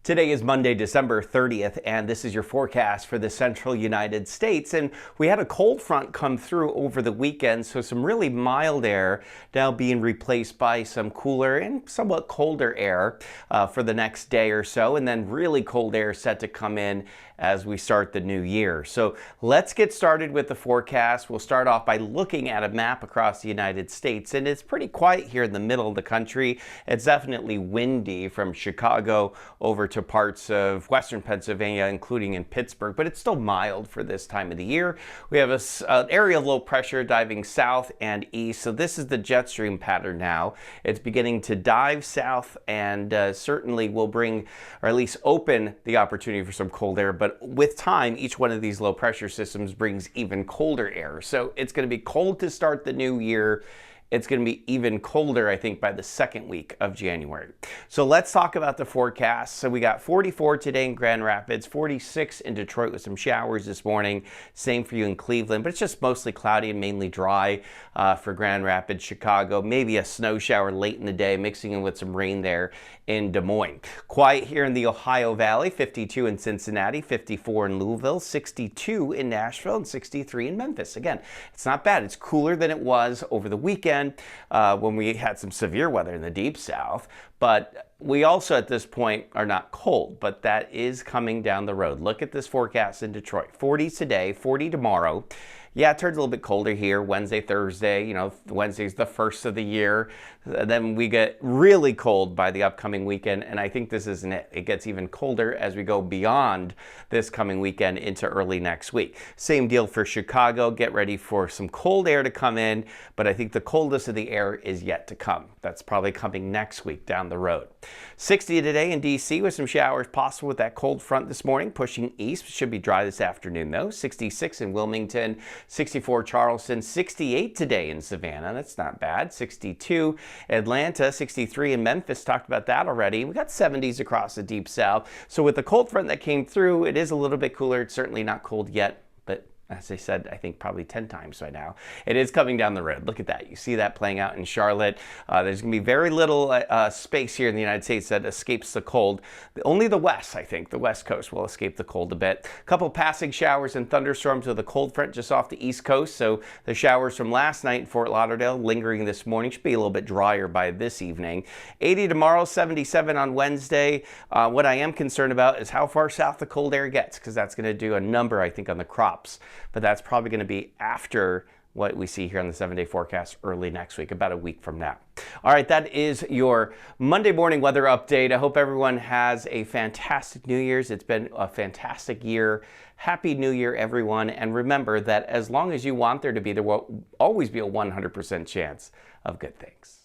Today is Monday, December 30th, and this is your forecast for the central United States. And we had a cold front come through over the weekend, so some really mild air now being replaced by some cooler and somewhat colder air for the next day or so, and then really cold air set to come in as we start the new year. So let's get started with the forecast. We'll start off by looking at a map across the United States, and it's pretty quiet here in the middle of the country. It's definitely windy from Chicago over to parts of western Pennsylvania, including in Pittsburgh, but it's still mild for this time of the year. We have an area of low pressure diving south and east, so this is the jet stream pattern now. It's beginning to dive south and certainly will bring, or at least open, the opportunity for some cold air, but with time, each one of these low pressure systems brings even colder air. So it's going to be cold to start the new year. It's going to be even colder, I think, by the second week of January. So let's talk about the forecast. So we got 44 today in Grand Rapids, 46 in Detroit with some showers this morning. Same for you in Cleveland, but it's just mostly cloudy and mainly dry for Grand Rapids, Chicago. Maybe a snow shower late in the day, mixing in with some rain there in Des Moines. Quiet here in the Ohio Valley, 52 in Cincinnati, 54 in Louisville, 62 in Nashville, and 63 in Memphis. Again, it's not bad. It's cooler than it was over the weekend when we had some severe weather in the deep south, but we also at this point are not cold, but that is coming down the road. Look at this forecast in Detroit. 40 today, 40 tomorrow. Yeah, it turns a little bit colder here Wednesday, Thursday. You know, Wednesday's the first of the year. Then we get really cold by the upcoming weekend, and I think this isn't it. It gets even colder as we go beyond this coming weekend into early next week. Same deal for Chicago. Get ready for some cold air to come in, but I think the coldest of the air is yet to come. That's probably coming next week down the road. 60 today in D.C. with some showers possible with that cold front this morning, pushing east. Should be dry this afternoon, though. 66 in Wilmington, 64 Charleston, 68 today in Savannah. That's not bad. 62 Atlanta, 63 in Memphis. Talked about that already. We got 70s across the deep south. So with the cold front that came through, it is a little bit cooler. It's certainly not cold yet, but as I said, I think probably 10 times by now, it is coming down the road. Look at that. You see that playing out in Charlotte. There's going to be very little space here in the United States that escapes the cold. Only the west, I think, the west coast will escape the cold a bit. A couple passing showers and thunderstorms with a cold front just off the east coast. So the showers from last night in Fort Lauderdale lingering this morning should be a little bit drier by this evening. 80 tomorrow, 77 on Wednesday. What I am concerned about is how far south the cold air gets, because that's going to do a number, I think, on the crops. But that's probably going to be after what we see here on the 7-day forecast early next week, about a week from now. All right, that is your Monday morning weather update. I hope everyone has a fantastic New Year's. It's been a fantastic year. Happy New Year, everyone. And remember that as long as you want there to be, there will always be a 100% chance of good things.